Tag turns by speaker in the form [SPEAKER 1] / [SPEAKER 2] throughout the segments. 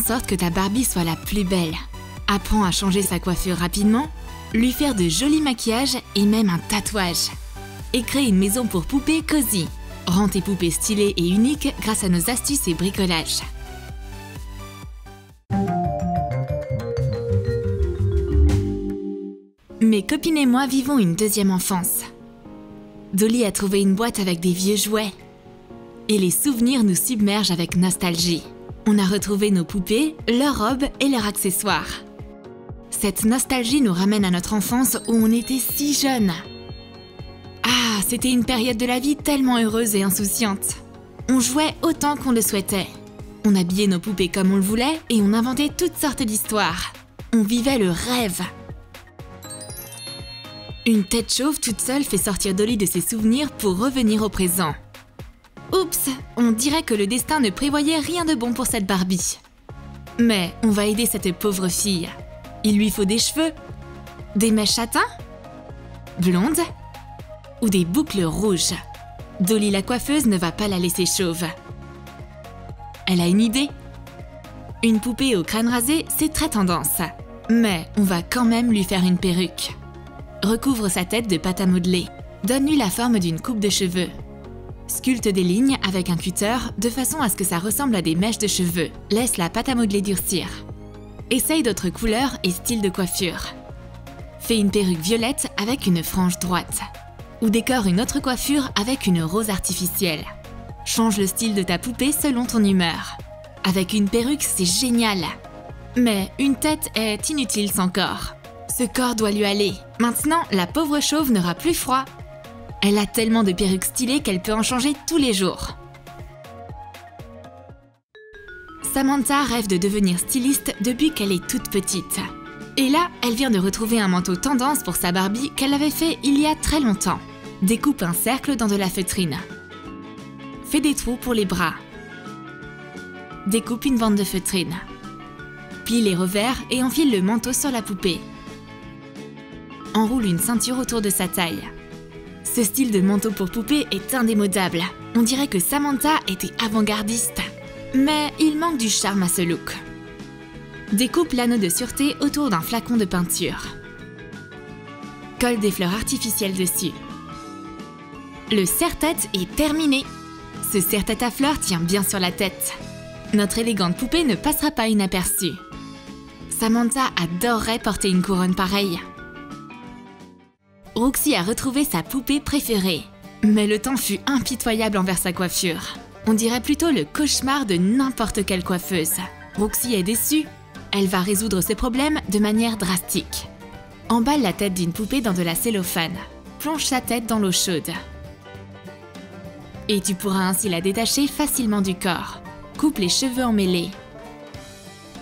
[SPEAKER 1] sorte que ta Barbie soit la plus belle. Apprends à changer sa coiffure rapidement, lui faire de jolis maquillages et même un tatouage. Et crée une maison pour poupées cosy. Rends tes poupées stylées et uniques grâce à nos astuces et bricolages. Mes copines et moi vivons une deuxième enfance. Dolly a trouvé une boîte avec des vieux jouets. Et les souvenirs nous submergent avec nostalgie. On a retrouvé nos poupées, leurs robes et leurs accessoires. Cette nostalgie nous ramène à notre enfance où on était si jeunes. Ah, c'était une période de la vie tellement heureuse et insouciante. On jouait autant qu'on le souhaitait. On habillait nos poupées comme on le voulait et on inventait toutes sortes d'histoires. On vivait le rêve. Une tête chauve toute seule fait sortir Dolly de ses souvenirs pour revenir au présent. Oups, on dirait que le destin ne prévoyait rien de bon pour cette Barbie. Mais on va aider cette pauvre fille. Il lui faut des cheveux, des mèches châtains, blondes ou des boucles rouges. Dolly la coiffeuse ne va pas la laisser chauve. Elle a une idée. Une poupée au crâne rasé, c'est très tendance. Mais on va quand même lui faire une perruque. Recouvre sa tête de pâte à modeler. Donne-lui la forme d'une coupe de cheveux. Sculpte des lignes avec un cutter de façon à ce que ça ressemble à des mèches de cheveux. Laisse la pâte à modeler durcir. Essaye d'autres couleurs et styles de coiffure. Fais une perruque violette avec une frange droite. Ou décore une autre coiffure avec une rose artificielle. Change le style de ta poupée selon ton humeur. Avec une perruque, c'est génial. Mais une tête est inutile sans corps. Ce corps doit lui aller. Maintenant, la pauvre chauve n'aura plus froid. Elle a tellement de perruques stylées qu'elle peut en changer tous les jours. Samantha rêve de devenir styliste depuis qu'elle est toute petite. Et là, elle vient de retrouver un manteau tendance pour sa Barbie qu'elle avait fait il y a très longtemps. Découpe un cercle dans de la feutrine. Fais des trous pour les bras. Découpe une bande de feutrine. Plie les revers et enfile le manteau sur la poupée. Enroule une ceinture autour de sa taille. Ce style de manteau pour poupée est indémodable. On dirait que Samantha était avant-gardiste. Mais il manque du charme à ce look. Découpe l'anneau de sûreté autour d'un flacon de peinture. Colle des fleurs artificielles dessus. Le serre-tête est terminé. Ce serre-tête à fleurs tient bien sur la tête. Notre élégante poupée ne passera pas inaperçue. Samantha adorerait porter une couronne pareille. Roxy a retrouvé sa poupée préférée. Mais le temps fut impitoyable envers sa coiffure. On dirait plutôt le cauchemar de n'importe quelle coiffeuse. Roxy est déçue. Elle va résoudre ses problèmes de manière drastique. Emballe la tête d'une poupée dans de la cellophane. Plonge sa tête dans l'eau chaude. Et tu pourras ainsi la détacher facilement du corps. Coupe les cheveux emmêlés.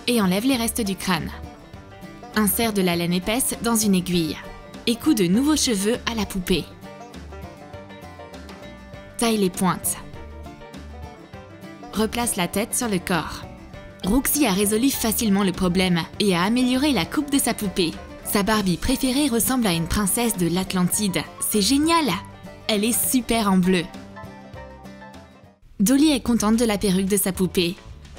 [SPEAKER 1] Et enlève les restes du crâne. Insère de la laine épaisse dans une aiguille. Et coud de nouveaux cheveux à la poupée. Taille les pointes. Replace la tête sur le corps. Roxy a résolu facilement le problème et a amélioré la coupe de sa poupée. Sa Barbie préférée ressemble à une princesse de l'Atlantide. C'est génial! Elle est super en bleu. Dolly est contente de la perruque de sa poupée.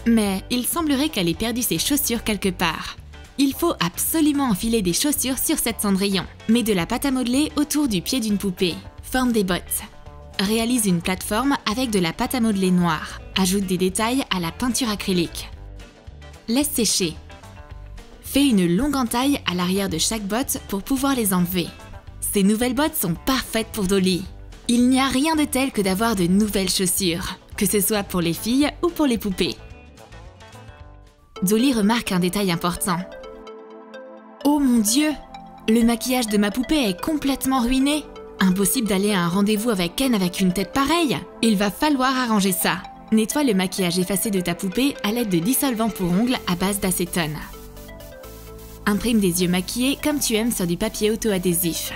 [SPEAKER 1] Mais il semblerait qu'elle ait perdu ses chaussures quelque part. Il faut absolument enfiler des chaussures sur cette cendrillon. Mets de la pâte à modeler autour du pied d'une poupée. Forme des bottes. Réalise une plateforme avec de la pâte à modeler noire. Ajoute des détails à la peinture acrylique. Laisse sécher. Fais une longue entaille à l'arrière de chaque botte pour pouvoir les enlever. Ces nouvelles bottes sont parfaites pour Dolly. Il n'y a rien de tel que d'avoir de nouvelles chaussures, que ce soit pour les filles ou pour les poupées. Dolly remarque un détail important. Oh mon Dieu! Le maquillage de ma poupée est complètement ruiné. Impossible d'aller à un rendez-vous avec Ken avec une tête pareille. Il va falloir arranger ça. Nettoie le maquillage effacé de ta poupée à l'aide de dissolvant pour ongles à base d'acétone. Imprime des yeux maquillés comme tu aimes sur du papier auto-adhésif.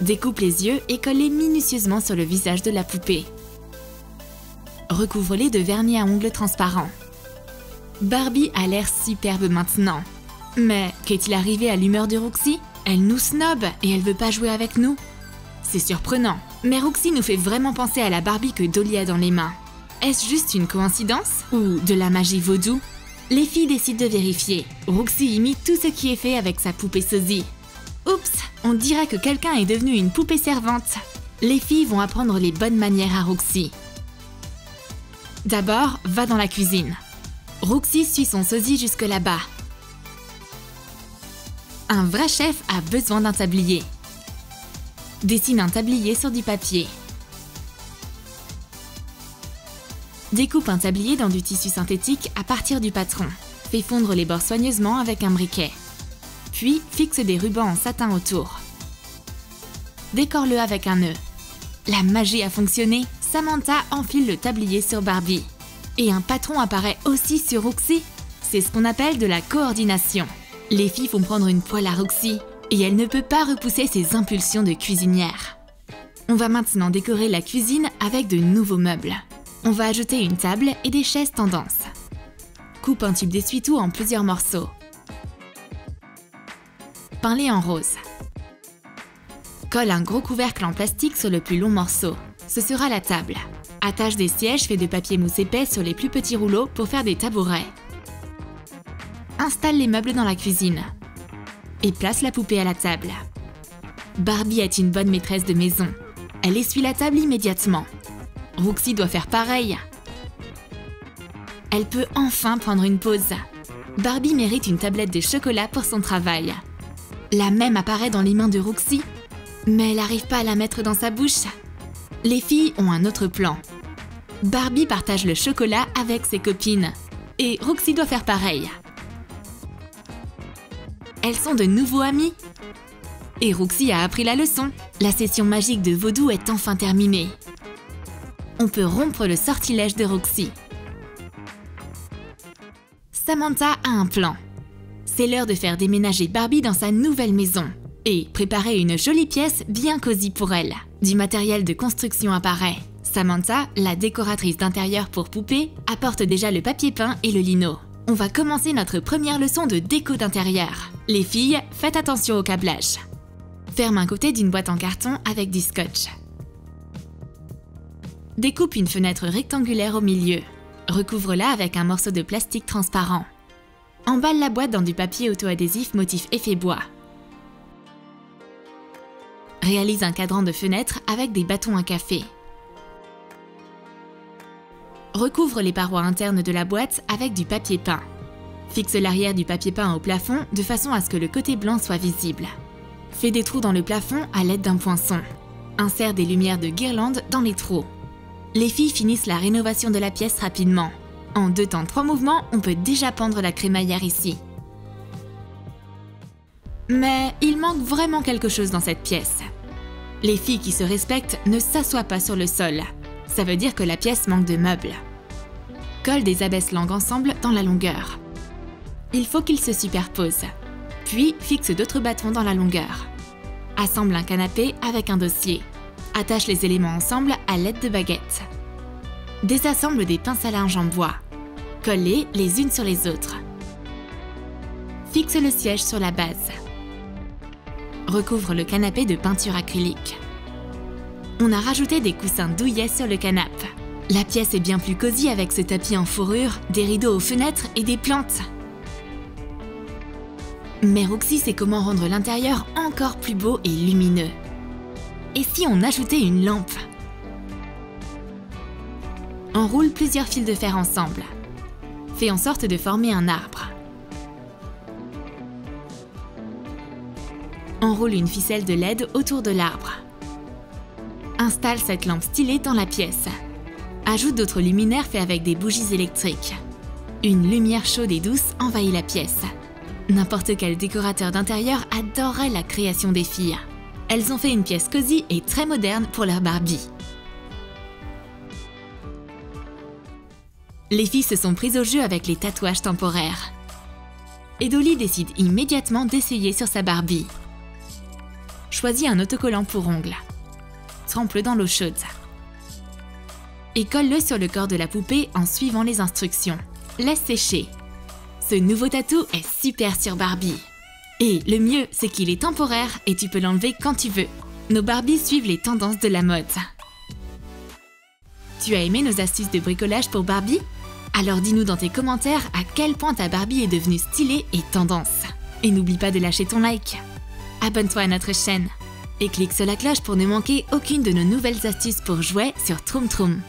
[SPEAKER 1] Découpe les yeux et colle-les minutieusement sur le visage de la poupée. Recouvre-les de vernis à ongles transparent. Barbie a l'air superbe maintenant. Mais qu'est-il arrivé à l'humeur de Roxy? Elle nous snob et elle veut pas jouer avec nous. C'est surprenant, mais Roxy nous fait vraiment penser à la Barbie que Dolly a dans les mains. Est-ce juste une coïncidence ou de la magie vaudou? Les filles décident de vérifier. Roxy imite tout ce qui est fait avec sa poupée sosie. Oups, on dirait que quelqu'un est devenu une poupée servante. Les filles vont apprendre les bonnes manières à Roxy. D'abord, va dans la cuisine. Roxy suit son sosie jusque là-bas. Un vrai chef a besoin d'un tablier. Dessine un tablier sur du papier. Découpe un tablier dans du tissu synthétique à partir du patron. Fais fondre les bords soigneusement avec un briquet. Puis, fixe des rubans en satin autour. Décore-le avec un nœud. La magie a fonctionné, Samantha enfile le tablier sur Barbie. Et un patron apparaît aussi sur Roxy. C'est ce qu'on appelle de la coordination. Les filles font prendre une poêle à Roxy et elle ne peut pas repousser ses impulsions de cuisinière. On va maintenant décorer la cuisine avec de nouveaux meubles. On va ajouter une table et des chaises tendance. Coupe un tube d'essuie-tout en plusieurs morceaux. Peins-les en rose. Colle un gros couvercle en plastique sur le plus long morceau. Ce sera la table. Attache des sièges faits de papier mousse épais sur les plus petits rouleaux pour faire des tabourets. Installe les meubles dans la cuisine. Et place la poupée à la table. Barbie est une bonne maîtresse de maison. Elle essuie la table immédiatement. Roxy doit faire pareil. Elle peut enfin prendre une pause. Barbie mérite une tablette de chocolat pour son travail. La même apparaît dans les mains de Roxy, mais elle n'arrive pas à la mettre dans sa bouche. Les filles ont un autre plan. Barbie partage le chocolat avec ses copines. Et Roxy doit faire pareil. Elles sont de nouveaux amies. Et Roxy a appris la leçon. La session magique de vaudou est enfin terminée. On peut rompre le sortilège de Roxy. Samantha a un plan. C'est l'heure de faire déménager Barbie dans sa nouvelle maison et préparer une jolie pièce bien cosy pour elle. Du matériel de construction apparaît. Samantha, la décoratrice d'intérieur pour poupées, apporte déjà le papier peint et le lino. On va commencer notre première leçon de déco d'intérieur. Les filles, faites attention au câblage. Ferme un côté d'une boîte en carton avec du scotch. Découpe une fenêtre rectangulaire au milieu. Recouvre-la avec un morceau de plastique transparent. Emballe la boîte dans du papier auto-adhésif motif effet bois. Réalise un cadran de fenêtre avec des bâtons à café. Recouvre les parois internes de la boîte avec du papier peint. Fixe l'arrière du papier peint au plafond de façon à ce que le côté blanc soit visible. Fais des trous dans le plafond à l'aide d'un poinçon. Insère des lumières de guirlande dans les trous. Les filles finissent la rénovation de la pièce rapidement. En 2 temps 3 mouvements, on peut déjà pendre la crémaillère ici. Mais il manque vraiment quelque chose dans cette pièce. Les filles qui se respectent ne s'assoient pas sur le sol. Ça veut dire que la pièce manque de meubles. Colle des abaisse-langues ensemble dans la longueur. Il faut qu'ils se superposent. Puis fixe d'autres bâtons dans la longueur. Assemble un canapé avec un dossier. Attache les éléments ensemble à l'aide de baguettes. Désassemble des pinces à linge en bois. Colle-les les unes sur les autres. Fixe le siège sur la base. Recouvre le canapé de peinture acrylique. On a rajouté des coussins douillets sur le canapé. La pièce est bien plus cosy avec ce tapis en fourrure, des rideaux aux fenêtres et des plantes. Mais Roxy sait comment rendre l'intérieur encore plus beau et lumineux. Et si on ajoutait une lampe? Enroule plusieurs fils de fer ensemble. Fais en sorte de former un arbre. Enroule une ficelle de LED autour de l'arbre. Installe cette lampe stylée dans la pièce. Ajoute d'autres luminaires faits avec des bougies électriques. Une lumière chaude et douce envahit la pièce. N'importe quel décorateur d'intérieur adorerait la création des filles. Elles ont fait une pièce cosy et très moderne pour leur Barbie. Les filles se sont prises au jeu avec les tatouages temporaires. Et Dolly décide immédiatement d'essayer sur sa Barbie. Choisis un autocollant pour ongles. Trempe-le dans l'eau chaude. Et colle-le sur le corps de la poupée en suivant les instructions. Laisse sécher. Ce nouveau tatou est super sur Barbie. Et le mieux, c'est qu'il est temporaire et tu peux l'enlever quand tu veux. Nos Barbies suivent les tendances de la mode. Tu as aimé nos astuces de bricolage pour Barbie? Alors dis-nous dans tes commentaires à quel point ta Barbie est devenue stylée et tendance. Et n'oublie pas de lâcher ton like. Abonne-toi à notre chaîne. Et clique sur la cloche pour ne manquer aucune de nos nouvelles astuces pour jouets sur Troom Troom.